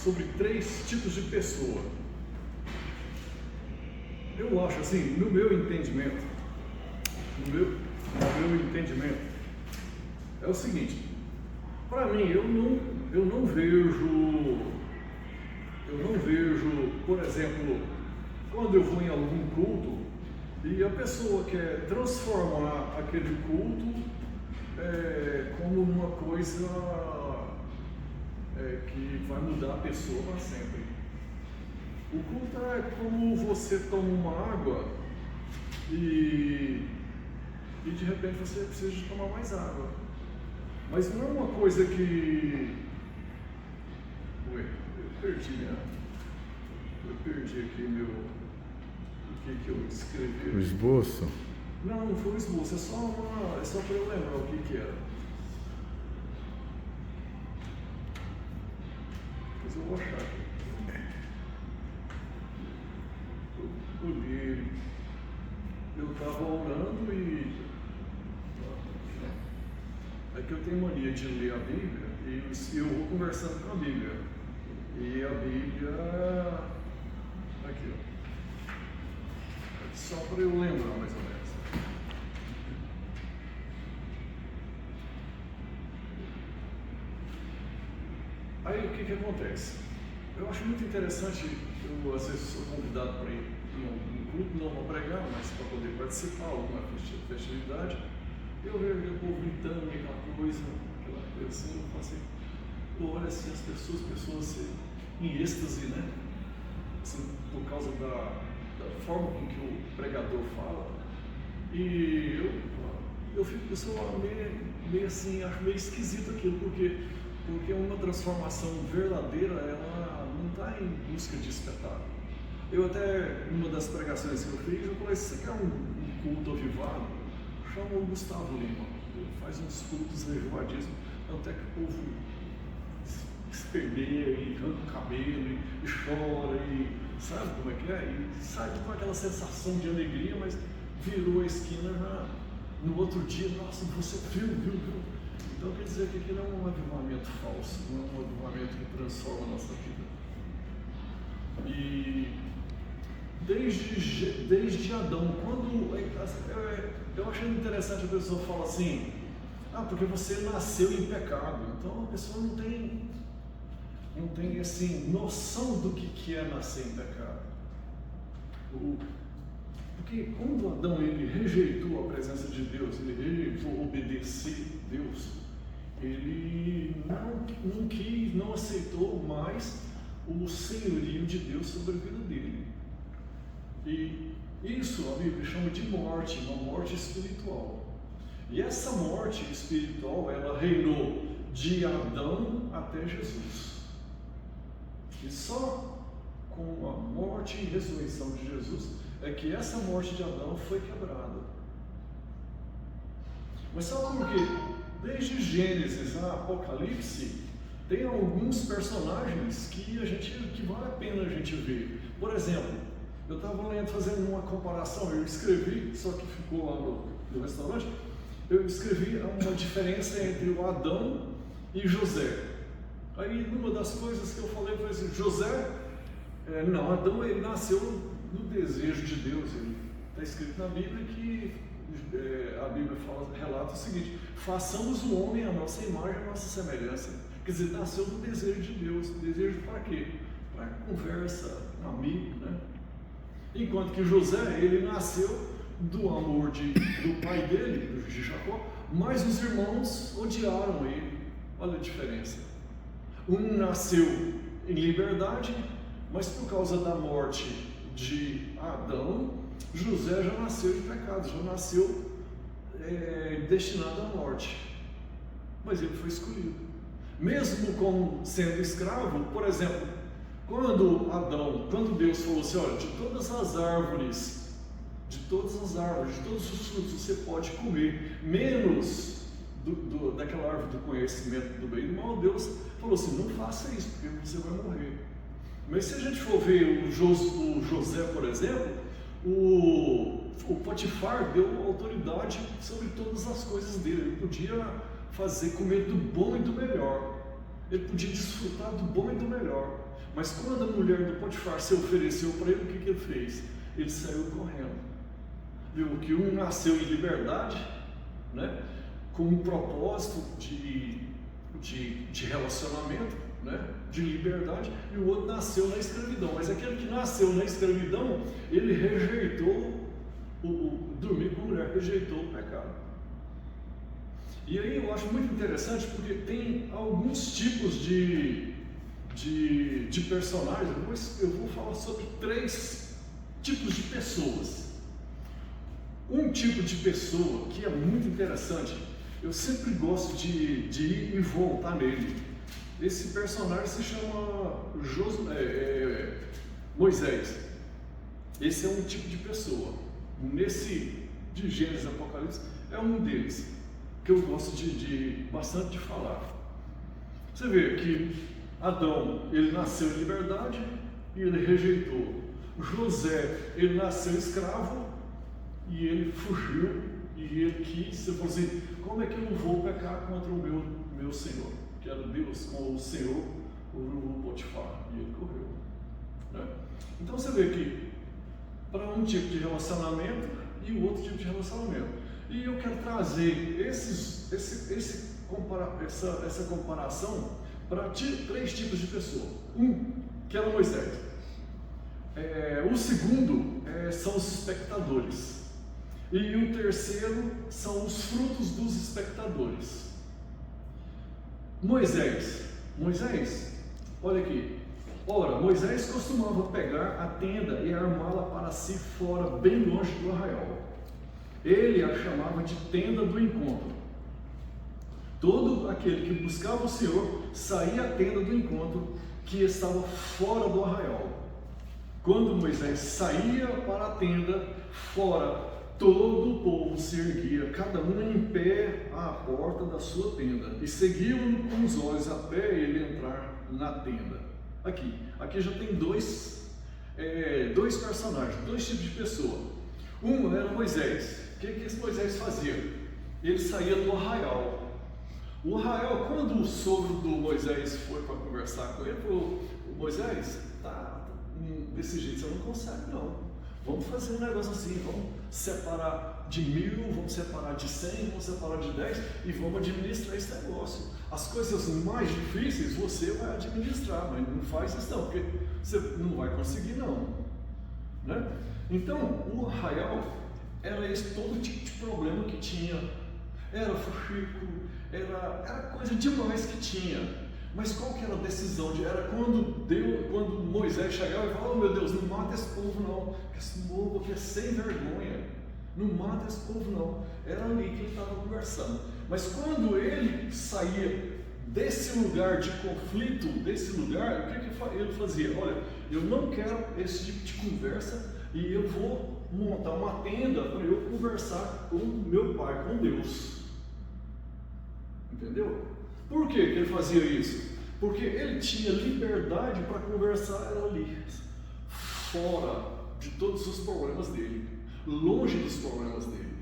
sobre 3 tipos de pessoa. Eu acho assim, no meu entendimento, é o seguinte: para mim, eu não vejo, por exemplo, quando eu vou em algum culto e a pessoa quer transformar aquele culto como uma coisa que vai mudar a pessoa para sempre. O culto é como você toma uma água e de repente você precisa de tomar mais água. Mas não é uma coisa que... eu perdi aqui o que eu escrevi. O esboço? Não foi o esboço, é só para eu lembrar o que era. Mas eu vou achar aqui. Eu li ele. Eu estava orando e... é que eu tenho mania de ler a Bíblia e eu vou conversando com a Bíblia. E a Bíblia... aqui, ó. Só para eu lembrar mais ou menos. Aí o que acontece? Eu acho muito interessante, eu às vezes sou convidado para ir em algum culto, não para pregar, mas para poder participar de alguma festividade. Eu vejo o povo gritando, aquela coisa assim, eu falo assim, olha assim, as pessoas assim, em êxtase, né? Assim, por causa da forma com que o pregador fala. E eu sou meio assim, acho meio esquisito aquilo, porque uma transformação verdadeira, ela não está em busca de espetáculo. Eu até, numa das pregações que eu fiz, eu falei, se você quer um culto avivado, chama o Gustavo Lima, ele faz uns cultos avivadíssimos, até que o povo esperneia e arranca o cabelo e chora e sabe como é que é? E sai com aquela sensação de alegria, mas virou a esquina no outro dia, nossa, você viu. Então quer dizer que aquilo é um avivamento falso, não é um avivamento que transforma a nossa vida. E desde Adão, quando eu achei interessante a pessoa falar assim, porque você nasceu em pecado, então a pessoa não tem assim, noção do que é nascer em pecado. Porque quando Adão ele rejeitou a presença de Deus, ele rejeitou obedecer a Deus, ele não aceitou mais o senhorio de Deus sobre a vida dele. E isso a Bíblia chama de morte, uma morte espiritual. E essa morte espiritual, ela reinou de Adão até Jesus. E só com a morte e ressurreição de Jesus é que essa morte de Adão foi quebrada. Mas sabe por quê? Desde Gênesis a Apocalipse, tem alguns personagens que vale a pena a gente ver. Por exemplo, eu estava fazendo uma comparação, eu escrevi, só que ficou lá no restaurante, eu escrevi uma diferença entre o Adão e José. Aí, numa das coisas que eu falei foi assim, Adão ele nasceu no desejo de Deus. Está escrito na Bíblia que a Bíblia relata o seguinte, façamos o homem a nossa imagem, a nossa semelhança. Quer dizer, nasceu do desejo de Deus. Desejo para quê? Para conversa, um amigo, né? Enquanto que José, ele nasceu do amor do pai dele, de Jacó, mas os irmãos odiaram ele. Olha a diferença. Um nasceu em liberdade, mas por causa da morte de Adão, José já nasceu de pecado, já nasceu destinado à morte. Mas ele foi escolhido. Mesmo como sendo escravo, por exemplo, quando Deus falou assim, olha, de todas as árvores, de todos os frutos você pode comer, menos daquela árvore do conhecimento do bem e do mal, Deus falou assim, não faça isso, porque você vai morrer. Mas se a gente for ver o José, por exemplo, o Potifar deu autoridade sobre todas as coisas dele, ele podia comer do bom e do melhor, ele podia desfrutar do bom e do melhor. Mas quando a mulher do Potifar se ofereceu para ele, o que ele fez? Ele saiu correndo. Viu que um nasceu em liberdade, né? Com um propósito de relacionamento, né? De liberdade, e o outro nasceu na escravidão. Mas aquele que nasceu na escravidão, ele rejeitou dormir com a mulher, rejeitou o pecado. E aí eu acho muito interessante, porque tem alguns tipos de personagens. Eu vou falar sobre 3 tipos de pessoas. Um tipo de pessoa que é muito interessante, eu sempre gosto de ir e voltar nele. Esse personagem se chama Moisés. Esse é um tipo de pessoa. De Gênesis e Apocalipse, é um deles que eu gosto bastante de falar. Você vê que Adão, ele nasceu em liberdade e ele rejeitou. José, ele nasceu escravo e ele fugiu, e ele quis. Você falou assim: como é que eu não vou pecar contra o meu Senhor? Que era Deus com o Senhor, o Potifar, e ele correu, né? Então você vê que para um tipo de relacionamento e o outro tipo de relacionamento. E eu quero trazer essa comparação para 3 tipos de pessoa. Que era Moisés. O segundo são os espectadores. E o terceiro são os frutos dos espectadores. Moisés, olha aqui. Ora, Moisés costumava pegar a tenda e armá-la para si fora, bem longe do arraial. Ele a chamava de tenda do encontro. Todo aquele que buscava o Senhor saía à tenda do encontro, que estava fora do arraial. Quando Moisés saía para a tenda fora, todo o povo se erguia, cada um em pé à porta da sua tenda, e seguiam-no com os olhos até ele entrar na tenda. Aqui já tem dois personagens, 2 tipos de pessoa. Um era Moisés. O que esse Moisés fazia? Ele saía do arraial. O arraial, quando o sogro do Moisés foi para conversar com ele, falou: Moisés, desse jeito você não consegue não. Vamos fazer um negócio assim, vamos separar de 1000, vamos separar de 100, vamos separar de 10 e vamos administrar esse negócio. As coisas mais difíceis você vai administrar, mas não faz isso não, porque você não vai conseguir não, né? Então, o arraial era todo tipo de problema que tinha. Era fuxico, era coisa demais que tinha. Mas qual que era a decisão? Era quando Moisés chegava e falava: oh meu Deus, não mata esse povo não, esse povo aqui é sem vergonha, não mata esse povo não. Era ali que ele estava conversando. Mas quando ele saía desse lugar de conflito, desse lugar, o que ele fazia? Olha, eu não quero esse tipo de conversa e eu vou montar uma tenda para eu conversar com meu Pai, com Deus. Entendeu? Por que ele fazia isso? Porque ele tinha liberdade para conversar ali, fora de todos os problemas dele, longe dos problemas dele.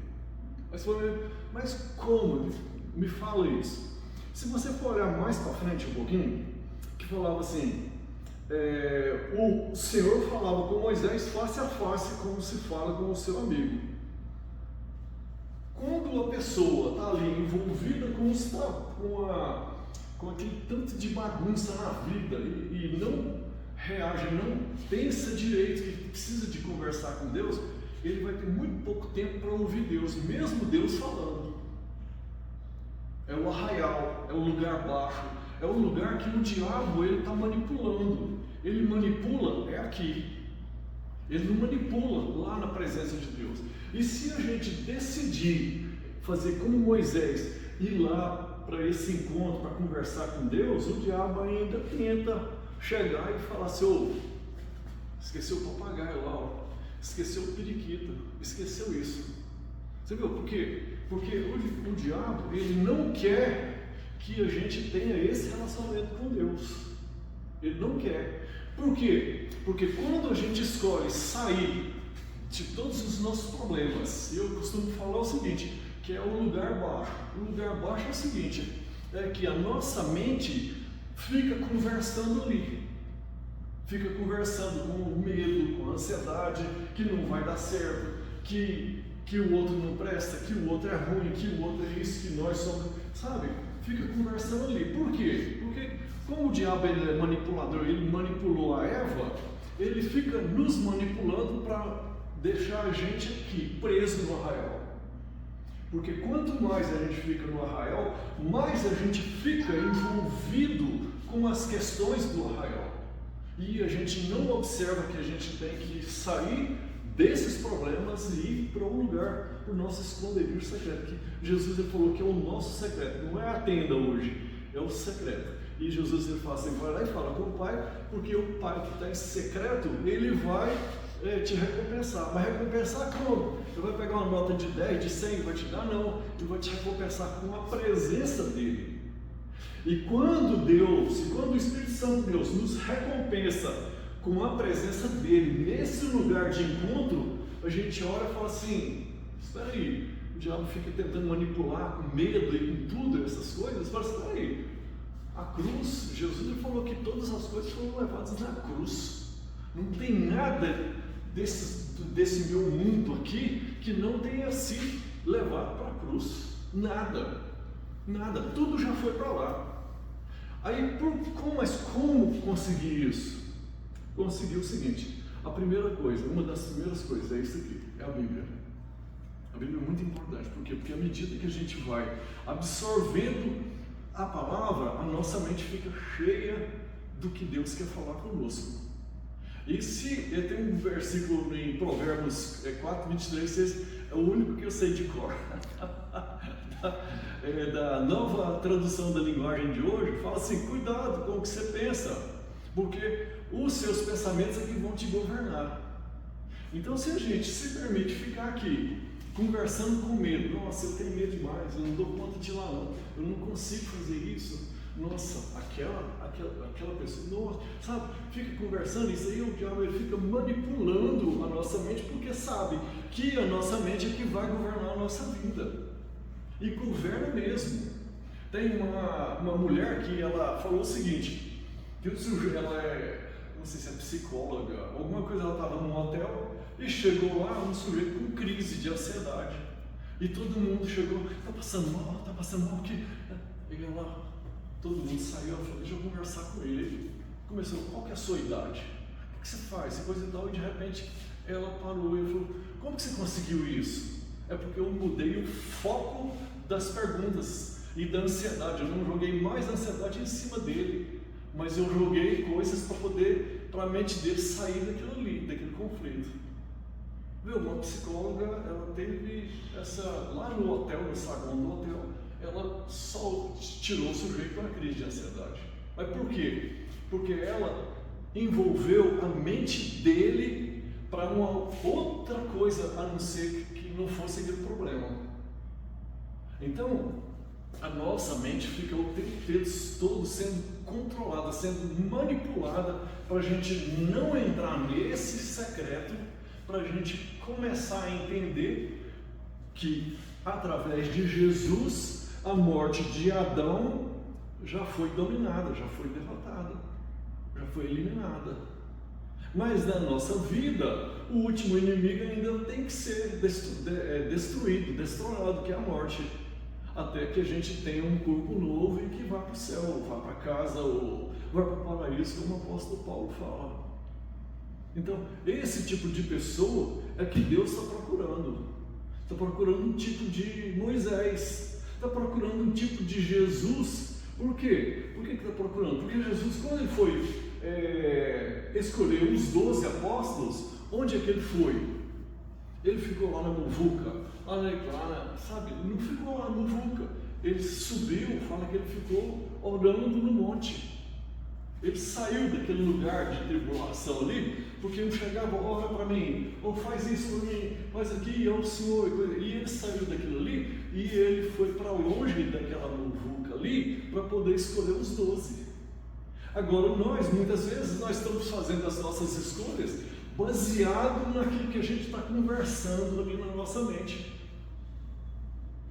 Mas como? Me fala isso. Se você for olhar mais para frente um pouquinho, que falava assim, o Senhor falava com Moisés face a face, como se fala com o seu amigo. Quando a pessoa está ali envolvida com aquele tanto de bagunça na vida e não reage, não pensa direito, que precisa de conversar com Deus, ele vai ter muito pouco tempo para ouvir Deus, mesmo Deus falando. É o arraial, é o lugar baixo, é o lugar que o diabo está manipulando. Ele manipula aqui, ele não manipula lá na presença de Deus. E se a gente decidir fazer como Moisés, ir lá para esse encontro, para conversar com Deus, o diabo ainda tenta chegar e falar assim: esqueceu o papagaio lá, esqueceu o periquito, esqueceu isso. Você viu por quê? Porque o diabo, ele não quer que a gente tenha esse relacionamento com Deus. Ele não quer. Por quê? Porque quando a gente escolhe sair de todos os nossos problemas, eu costumo falar o seguinte, que é o lugar baixo. O lugar baixo é o seguinte, é que a nossa mente fica conversando ali. fica conversando com o medo, com a ansiedade, que não vai dar certo, que o outro não presta, que o outro é ruim, que o outro é isso, que nós somos, sabe? Fica conversando ali. Por quê? Porque como o diabo ele é manipulador, ele manipulou a Eva, ele fica nos manipulando para deixar a gente aqui, preso no arraial. Porque quanto mais a gente fica no arraial, mais a gente fica envolvido com as questões do arraial. E a gente não observa que a gente tem que sair desses problemas e ir para um lugar, para o nosso esconderijo secreto. Que Jesus ele falou que é o nosso secreto, não é a tenda hoje, é o secreto. E Jesus ele fala assim, vai lá e fala com o Pai, porque o Pai que está em secreto, ele vai te recompensar. Mas recompensar como? Ele vai pegar uma nota de 10, de 100 e vai te dar? Não, ele vai te recompensar com a presença dele. E quando o Espírito Santo de Deus nos recompensa com a presença dele nesse lugar de encontro, a gente ora e fala assim, espera aí, o diabo fica tentando manipular com medo e com tudo, essas coisas, fala assim, espera aí, a cruz, Jesus ele falou que todas as coisas foram levadas na cruz, não tem nada desse meu mundo aqui que não tenha sido levado para a cruz, nada, tudo já foi para lá. Aí, mas como conseguir isso? Conseguir o seguinte, a primeira coisa, uma das primeiras coisas é isso aqui, é a Bíblia. A Bíblia é muito importante, por quê? Porque à medida que a gente vai absorvendo a palavra, a nossa mente fica cheia do que Deus quer falar conosco. E tem um versículo em Provérbios 4, 23, é o único que eu sei de cor, da nova tradução da linguagem de hoje, fala assim, cuidado com o que você pensa, porque os seus pensamentos é que vão te governar. Então se a gente se permite ficar aqui, conversando com medo, nossa, eu tenho medo demais, eu não dou conta de ir lá não, eu não consigo fazer isso, nossa, aquela pessoa, nossa, sabe, fica conversando, isso aí o diabo ele fica manipulando a nossa mente, porque sabe que a nossa mente é que vai governar a nossa vida, e governa mesmo. Tem uma mulher que ela falou o seguinte, que ela não sei se é psicóloga, alguma coisa, ela estava num hotel e chegou lá um sujeito com crise de ansiedade, e todo mundo chegou, está passando mal, o que? E ela, todo mundo saiu, ela falou, deixa eu conversar com ele. Ele começou, qual que é a sua idade? O que você faz? Coisa e tal, e de repente ela parou e falou, como que você conseguiu isso? É porque eu mudei o foco das perguntas e da ansiedade, eu não joguei mais a ansiedade em cima dele, mas eu joguei coisas para a mente dele sair daquilo ali, daquele conflito. Viu, uma psicóloga, ela teve lá no hotel, no saguão do hotel, ela só tirou o sujeito para a crise de ansiedade. Mas por quê? Porque ela envolveu a mente dele para uma outra coisa, a não ser que não fosse aquele problema. Então, a nossa mente fica o tempo todo sendo controlada, sendo manipulada para a gente não entrar nesse secreto, para a gente começar a entender que através de Jesus a morte de Adão já foi dominada, já foi derrotada, já foi eliminada. Mas na nossa vida, o último inimigo ainda tem que ser destruído, destronado, que é a morte. Até que a gente tenha um corpo novo e que vá para o céu, ou vá para casa, ou vá para o paraíso, como o apóstolo Paulo fala. Então, esse tipo de pessoa é que Deus está procurando. Está procurando um tipo de Moisés, está procurando um tipo de Jesus. Por quê? Por que está procurando? Porque Jesus, quando ele foi escolher os 12 apóstolos, onde é que ele foi? Ele ficou lá na muvuca, sabe? Ele não ficou lá na muvuca, ele subiu, fala que ele ficou orando no monte. Ele saiu daquele lugar de tribulação ali, porque ele chegava, ora para mim, ou faz isso para mim, faz aqui, ó Senhor, e ele saiu daquilo ali, e ele foi para longe daquela muvuca ali, para poder escolher os 12. Agora muitas vezes, nós estamos fazendo as nossas escolhas baseado naquilo que a gente está conversando ali na nossa mente.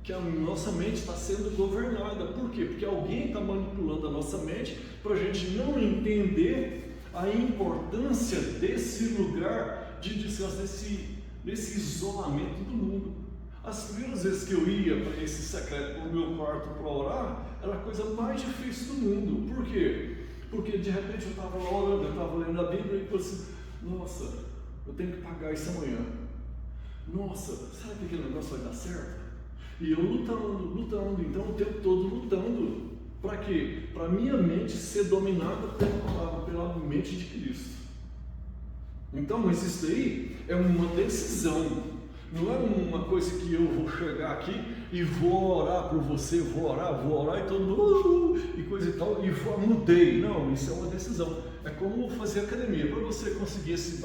Que a nossa mente está sendo governada. Por quê? Porque alguém está manipulando a nossa mente para a gente não entender a importância desse lugar de descanso, desse isolamento do mundo. As primeiras vezes que eu ia para esse secreto, para o meu quarto para orar, era a coisa mais difícil do mundo. Por quê? Porque de repente eu estava lá orando, eu estava lendo a Bíblia e falei assim, nossa, eu tenho que pagar isso amanhã. Nossa, será que aquele negócio vai dar certo? E eu lutando, então o tempo todo lutando. Para quê? Para minha mente ser dominada pela palavra, pela mente de Cristo. Então, mas isso daí é uma decisão. Não é uma coisa que eu vou chegar aqui e vou orar por você, vou orar e todo mundo e coisa e tal, e mudei. Não, isso é uma decisão. É como fazer academia. Para você conseguir esse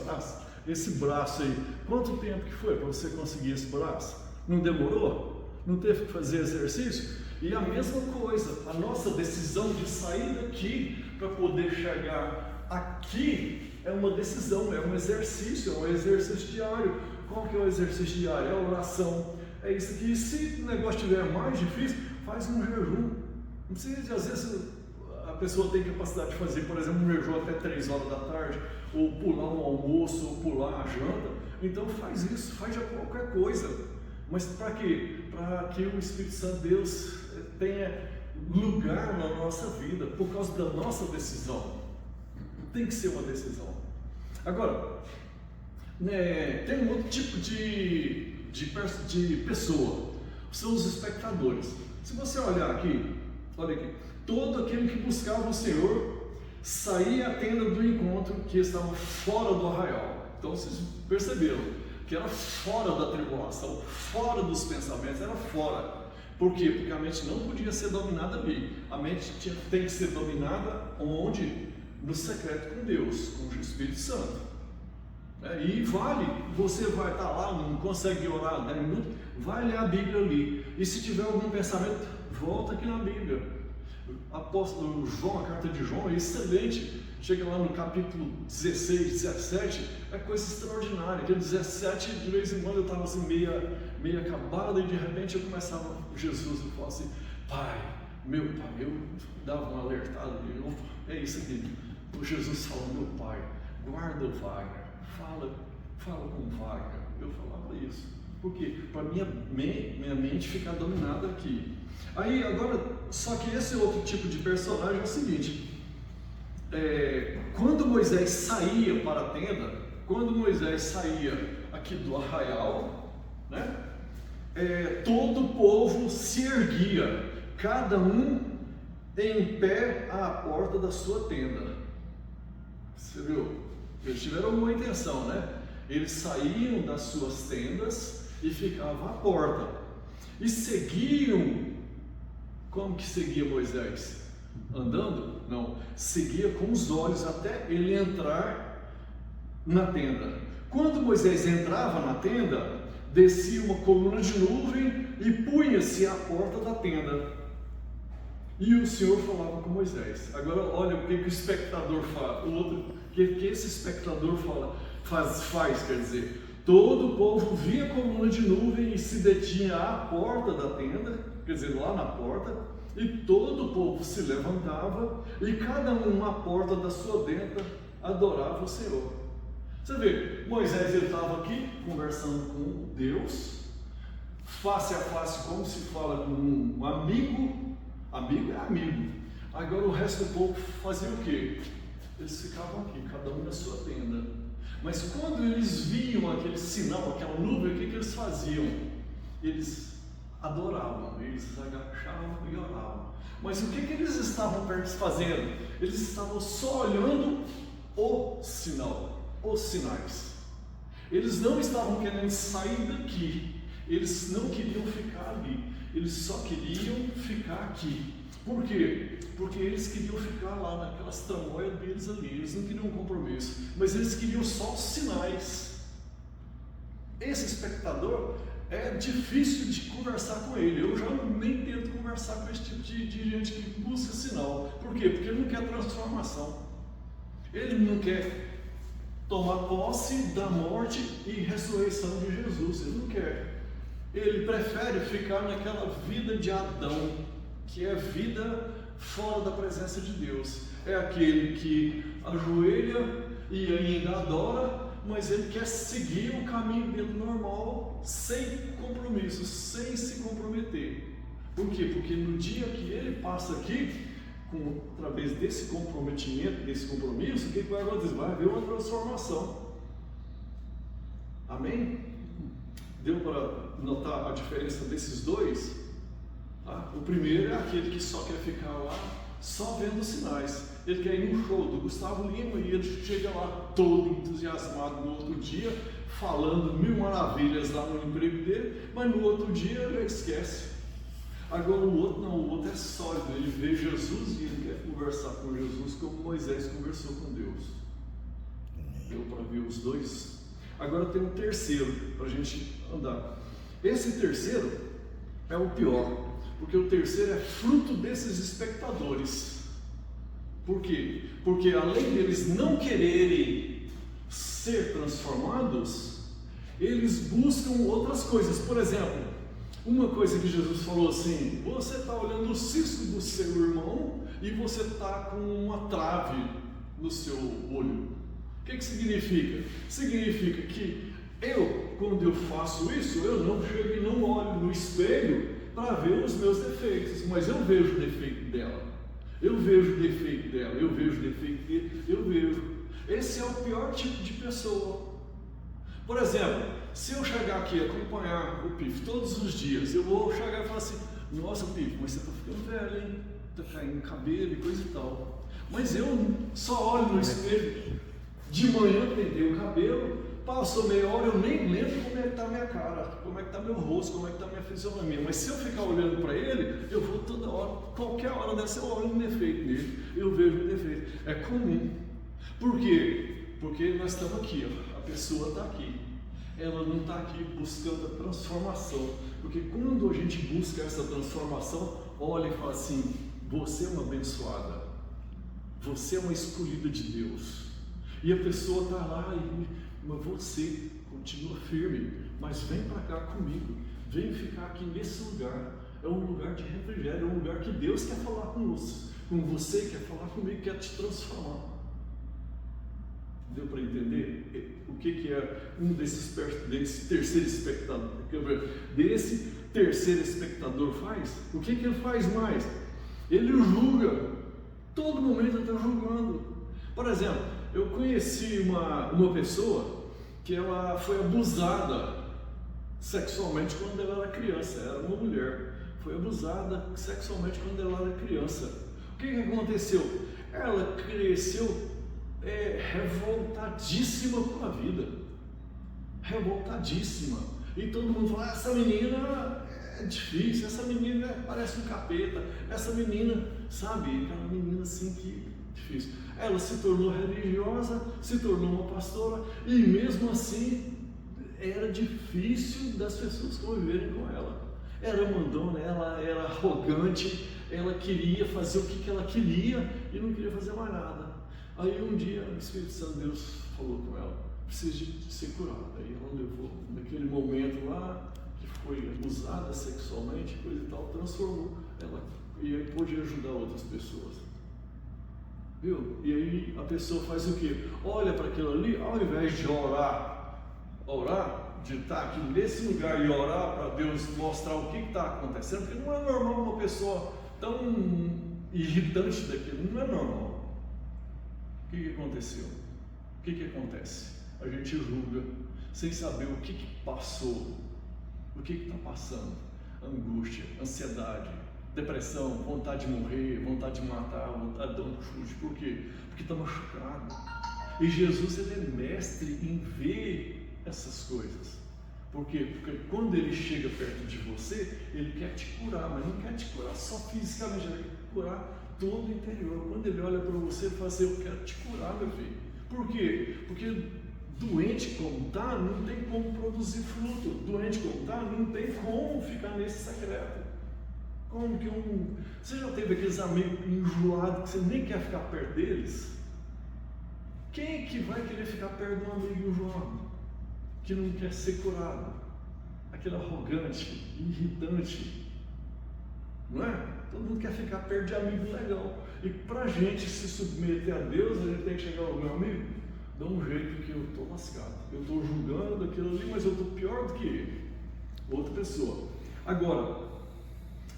braço aí, quanto tempo que foi para você conseguir esse braço? Não demorou? Não teve que fazer exercício? E a mesma coisa, a nossa decisão de sair daqui para poder chegar aqui é uma decisão, é um exercício diário. Qual que é o exercício diário? É a oração, é isso aqui. Se o negócio estiver mais difícil, faz um jejum. Não precisa, às vezes a pessoa tem capacidade de fazer, por exemplo, um jejum até 3 horas da tarde, ou pular um almoço, ou pular a janta. Então faz isso, faz qualquer coisa. Mas para quê? Para que o Espírito Santo de Deus tenha lugar na nossa vida, por causa da nossa decisão. Tem que ser uma decisão. Agora, tem um outro tipo de pessoa, são os espectadores. Se você olhar aqui, olha aqui, todo aquele que buscava o Senhor saía à tenda do encontro que estava fora do arraial. Então vocês perceberam que era fora da tribulação, fora dos pensamentos, era fora. Por quê? Porque a mente não podia ser dominada ali. A mente tem que ser dominada onde? No secreto com Deus, com o Espírito Santo. E você vai estar lá, não consegue orar 10 minutos, vai ler a Bíblia ali. E se tiver algum pensamento, volta aqui na Bíblia. Apóstolo João, a carta de João é excelente. Chega lá no capítulo 16, 17, é coisa extraordinária. Aquele 17, de vez em quando eu estava assim, meio acabado, e de repente eu começava, Jesus, eu falava assim, Pai, meu Pai, eu dava uma alertada, é isso aqui. O Jesus fala, meu Pai, guarda o Wagner, fala com o Wagner. Eu falava isso. Por quê? Para minha mente ficar dominada aqui. Aí agora, só que esse outro tipo de personagem é o seguinte. Quando Moisés saía para a tenda, quando Moisés saía aqui do arraial, né, todo o povo se erguia, cada um em pé à porta da sua tenda. Você viu? Eles tiveram uma intenção, né? Eles saíam das suas tendas e ficavam à porta e seguiam. Como que seguia Moisés? Andando? Não, seguia com os olhos até ele entrar na tenda. Quando Moisés entrava na tenda, descia uma coluna de nuvem e punha-se à porta da tenda. E o Senhor falava com Moisés. Agora olha o que o espectador fala, o que esse espectador faz, quer dizer, todo o povo via a coluna de nuvem e se detinha à porta da tenda, quer dizer, lá na porta, e todo o povo se levantava e cada um à porta da sua tenda adorava o Senhor. Você vê, Moisés estava aqui conversando com Deus, face a face, como se fala com um amigo. Amigo é amigo. Agora o resto do povo fazia o quê? Eles ficavam aqui, cada um na sua tenda. Mas quando eles viam aquele sinal, aquela nuvem, o que eles faziam? Eles adoravam, eles agachavam e oravam. Mas o que eles estavam fazendo? Eles estavam só olhando o sinal, os sinais. Eles não estavam querendo sair daqui, eles não queriam ficar ali, eles só queriam ficar aqui. Por quê? Porque eles queriam ficar lá naquelas tramóias deles ali, eles não queriam um compromisso, mas eles queriam só os sinais. Esse espectador é difícil de conversar com ele. Eu já nem tento conversar com esse tipo de gente que busca sinal. Por quê? Porque ele não quer transformação. Ele não quer tomar posse da morte e ressurreição de Jesus. Ele não quer. Ele prefere ficar naquela vida de Adão, que é vida fora da presença de Deus. É aquele que ajoelha e ainda adora, mas ele quer seguir o caminho dele normal, sem compromisso, sem se comprometer. Por quê? Porque no dia que ele passa aqui, através desse comprometimento, desse compromisso, o que vai acontecer? Vai haver uma transformação. Amém? Deu para notar a diferença desses dois? Tá? O primeiro é aquele que só quer ficar lá, só vendo sinais. Ele quer ir no show do Gustavo Lima e ele chega lá todo entusiasmado no outro dia, falando 1000 maravilhas lá no emprego dele, mas no outro dia ele esquece. Agora o outro não, o outro é sólido, ele vê Jesus e ele quer conversar com Jesus como Moisés conversou com Deus. Deu para ver os dois? Agora tem um terceiro para a gente andar. Esse terceiro é o pior, porque o terceiro é fruto desses espectadores. Por quê? Porque além deles não quererem ser transformados, eles buscam outras coisas. Por exemplo, uma coisa que Jesus falou assim: você está olhando o cisco do seu irmão e você está com uma trave no seu olho. O que significa? Significa que quando eu faço isso, eu não chego e não olho no espelho para ver os meus defeitos, mas eu vejo o defeito dela. Eu vejo o defeito dela, eu vejo o defeito dele, eu vejo. Esse é o pior tipo de pessoa. Por exemplo, se eu chegar aqui e acompanhar o Pif todos os dias, eu vou chegar e falar assim: nossa, Pif, mas você está ficando velho, hein? Está caindo cabelo e coisa e tal. Mas eu só olho no espelho, de manhã pentei o cabelo, passou meia hora, eu nem lembro como é que está a minha cara, como é que está meu rosto, como é que está a minha fisionomia. Mas se eu ficar olhando para ele, eu vou toda hora, qualquer hora dessa eu olho um defeito nele, eu vejo um defeito. É comum. Por quê? Porque nós estamos aqui, ó, a pessoa está aqui. Ela não está aqui buscando a transformação. Porque quando a gente busca essa transformação, olha e fala assim: você é uma abençoada, você é uma escolhida de Deus. E a pessoa está lá mas você continua firme, mas vem para cá comigo, vem ficar aqui nesse lugar. É um lugar de refrigério, é um lugar que Deus quer falar com você, quer falar comigo, quer te transformar. Deu para entender o que é desse terceiro espectador faz? O que ele faz mais? Ele julga, todo momento ele está julgando. Por exemplo, eu conheci uma pessoa que ela foi abusada sexualmente quando ela era criança. Era uma mulher, foi abusada sexualmente quando ela era criança. O que aconteceu? Ela cresceu revoltadíssima com a vida, revoltadíssima. E todo mundo fala: essa menina é difícil, essa menina parece um capeta, essa menina, sabe, aquela menina assim que difícil. Ela se tornou religiosa, se tornou uma pastora, e mesmo assim era difícil das pessoas conviverem com ela. Era mandona, ela era arrogante, ela queria fazer o que ela queria e não queria fazer mais nada. Aí um dia o Espírito Santo de Deus falou com ela: precisa de ser curada. Aí ela levou, naquele momento lá, que foi abusada sexualmente, coisa e tal, transformou ela e aí pôde ajudar outras pessoas. Viu? E aí a pessoa faz o quê? Olha para aquilo ali, ao invés de orar, de estar aqui nesse lugar e orar para Deus mostrar o que está acontecendo, porque não é normal uma pessoa tão irritante daquilo, não é normal. O que aconteceu? O que acontece? A gente julga sem saber o que passou, o que está passando. Angústia, ansiedade, depressão, vontade de morrer, vontade de matar, vontade de dar um chute. Por quê? Porque está machucado. E Jesus, ele é mestre em ver essas coisas. Por quê? Porque quando ele chega perto de você, ele quer te curar, mas não quer te curar só fisicamente, ele quer curar todo o interior. Quando ele olha para você, ele fala assim: eu quero te curar, meu filho. Por quê? Porque doente como está, não tem como produzir fruto. Doente como está, não tem como ficar nesse secreto. Como que você já teve aqueles amigos enjoados que você nem quer ficar perto deles? Quem que vai querer ficar perto de um amigo enjoado, que não quer ser curado? Aquele arrogante, irritante, não é? Todo mundo quer ficar perto de amigo legal. E para a gente se submeter a Deus, a gente tem que chegar ao meu amigo, dá um jeito que eu estou lascado. Eu estou julgando aquilo ali, mas eu estou pior do que ele, outra pessoa. Agora,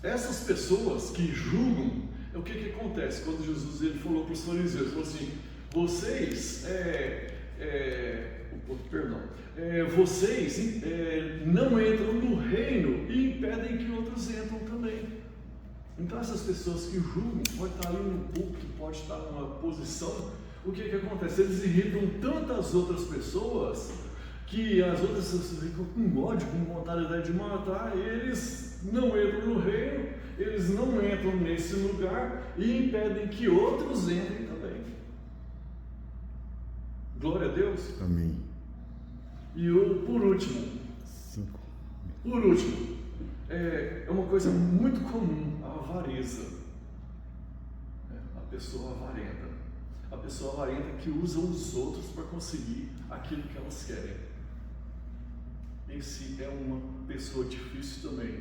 essas pessoas que julgam, o que acontece? Quando Jesus ele falou para os fariseus, ele falou assim, vocês não entram no reino e impedem que outros entram também. Então essas pessoas que julgam, pode estar ali no púlpito, pode estar numa posição, o que acontece? Eles irritam tantas outras pessoas, que as outras pessoas ficam com ódio, com vontade de matar, eles não entram no reino, eles não entram nesse lugar e impedem que outros entrem também. Glória a Deus. Amém. E por último, é uma coisa muito comum, a avareza. A pessoa avarenta. A pessoa avarenta que usa os outros para conseguir aquilo que elas querem. Esse é uma pessoa difícil também.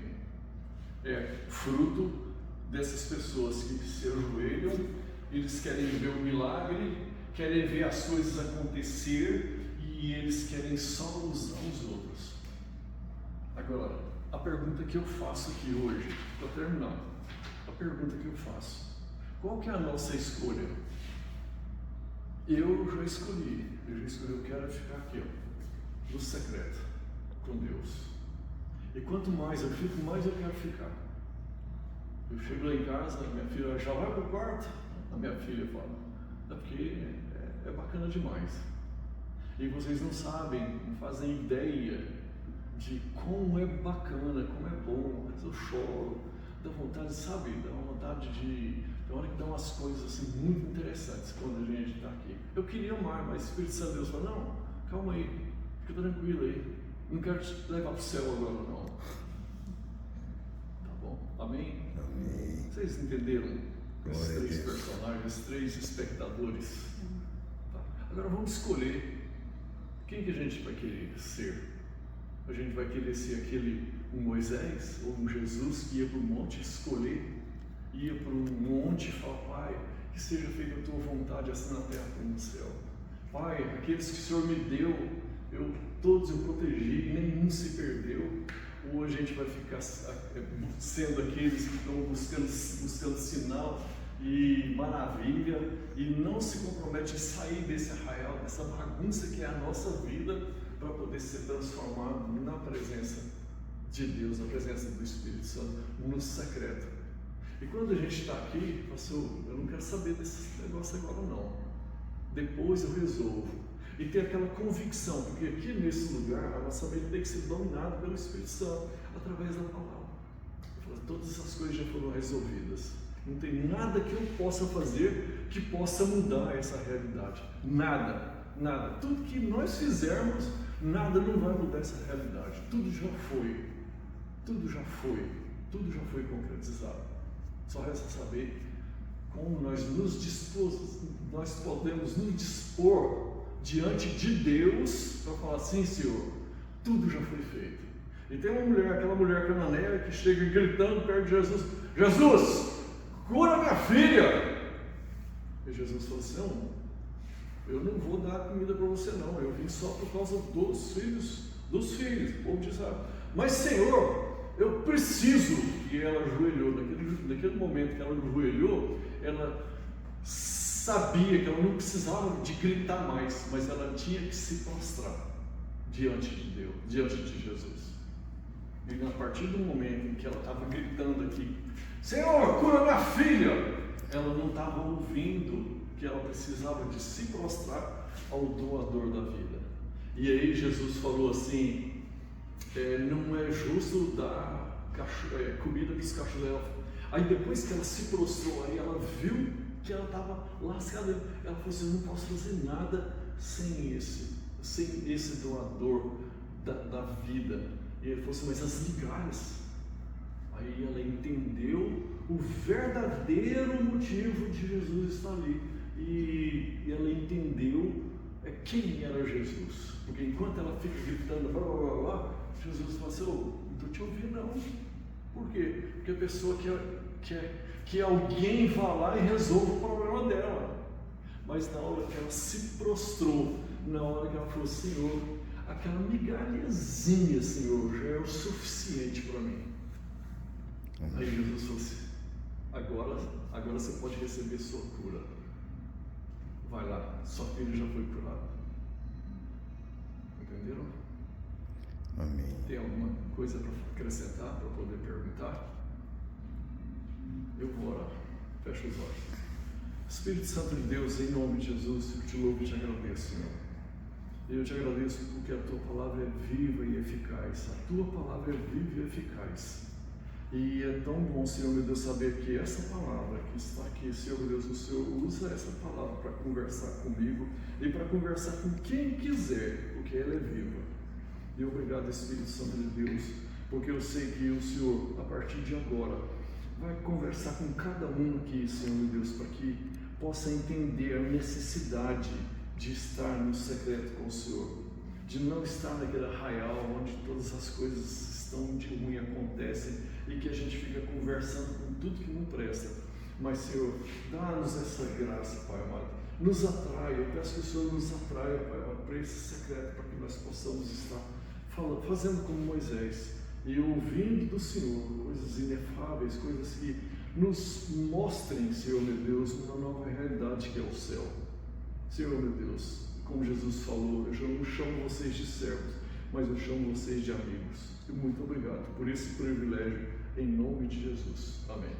É fruto dessas pessoas que se ajoelham, eles querem ver o milagre, querem ver as coisas acontecer e eles querem só usar os outros. Agora, a pergunta que eu faço aqui hoje, para terminar, a pergunta que eu faço, qual que é a nossa escolha? Eu já escolhi, eu quero ficar aqui, ó, no secreto, com Deus. E quanto mais eu fico, mais eu quero ficar. Eu chego lá em casa, minha filha já vai para o quarto, a minha filha fala, é porque é bacana demais. E vocês não sabem, não fazem ideia de como é bacana, como é bom. Eu choro, dá vontade, sabe? Dá uma vontade de... Tem hora que dá umas coisas assim muito interessantes quando a gente está aqui. Eu queria amar, mas o Espírito Santo de Deus fala, não, calma aí, fica tranquilo aí. Não quero te levar para o céu agora não. Tá bom? Amém? Amém. Vocês entenderam? Esses Glória a três Deus. personagens, três espectadores. Tá. Agora vamos escolher quem que a gente vai querer ser. A gente vai querer ser um Moisés ou um Jesus que ia para o monte escolher, ia para um monte e falar, Pai, que seja feita a tua vontade assim na terra como no céu. Pai, aqueles que o Senhor me deu, todos eu protegi, nenhum se perdeu. Ou a gente vai ficar sendo aqueles que estão buscando sinal e maravilha e não se compromete em sair desse arraial, dessa bagunça que é a nossa vida, para poder ser transformado na presença de Deus, na presença do Espírito Santo, no secreto. E quando a gente está aqui, pastor, eu não quero saber desse negócio agora não, depois eu resolvo. E ter aquela convicção, porque aqui nesse lugar a nossa mente tem que ser dominada pelo Espírito Santo, através da palavra. Todas essas coisas já foram resolvidas. Não tem nada que eu possa fazer que possa mudar essa realidade. Nada, nada. Tudo que nós fizermos, nada não vai mudar essa realidade. Tudo já foi. Tudo já foi. Tudo já foi concretizado. Só resta saber como nós podemos nos dispor diante de Deus para falar assim, Senhor, tudo já foi feito. E tem aquela mulher cananeia que chega gritando perto de Jesus, Jesus, cura minha filha. E Jesus falou assim, não, eu não vou dar comida para você não, eu vim só por causa dos filhos, o povo de Israel. Mas Senhor, eu preciso. E ela ajoelhou, naquele momento que ela ajoelhou, ela sabia que ela não precisava de gritar mais, mas ela tinha que se prostrar diante de Deus, diante de Jesus. E a partir do momento em que ela estava gritando aqui, Senhor, cura minha filha, ela não estava ouvindo que ela precisava de se prostrar ao doador da vida. E aí Jesus falou assim, não é justo dar comida para os cachorros. Aí depois que ela se prostrou, aí ela viu que ela estava lascada. Ela falou assim, eu não posso fazer nada sem esse doador da vida. E ele falou assim, mas as migalhas. Aí ela entendeu o verdadeiro motivo de Jesus estar ali. E ela entendeu quem era Jesus. Porque enquanto ela fica gritando, blá, blá, blá, blá, Jesus falou assim, não estou te ouvindo não. Por quê? Porque a pessoa que alguém vá lá e resolva o problema dela. Mas na hora que ela se prostrou, na hora que ela falou, Senhor, aquela migalhazinha, Senhor, já é o suficiente para mim. Aí Jesus falou assim, agora você pode receber sua cura. Vai lá, sua filha já foi curada. Entenderam? Amém. Tem alguma coisa para acrescentar, para poder perguntar? Eu vou orar. Fecha os olhos. Espírito Santo de Deus, em nome de Jesus, eu te louvo e te agradeço, Senhor. Eu te agradeço porque a tua palavra é viva e eficaz. A tua palavra é viva e eficaz. E é tão bom, Senhor meu Deus, saber que essa palavra que está aqui, Senhor meu Deus, o Senhor usa essa palavra para conversar comigo e para conversar com quem quiser, porque ela é viva. E obrigado, Espírito Santo de Deus, porque eu sei que o Senhor, a partir de agora, vai conversar com cada um aqui, Senhor meu Deus, para que possa entender a necessidade de estar no secreto com o Senhor, de não estar naquele arraial onde todas as coisas estão de ruim acontecem e que a gente fica conversando com tudo que não presta. Mas, Senhor, dá-nos essa graça, Pai amado. Nos atraia, eu peço que o Senhor nos atraia, Pai amado, para esse secreto, para que nós possamos estar fazendo como Moisés e ouvindo do Senhor coisas inefáveis, coisas que nos mostrem, Senhor meu Deus, uma nova realidade que é o céu. Senhor meu Deus, como Jesus falou, eu já não chamo vocês de servos, mas eu chamo vocês de amigos. E muito obrigado por esse privilégio, em nome de Jesus. Amém.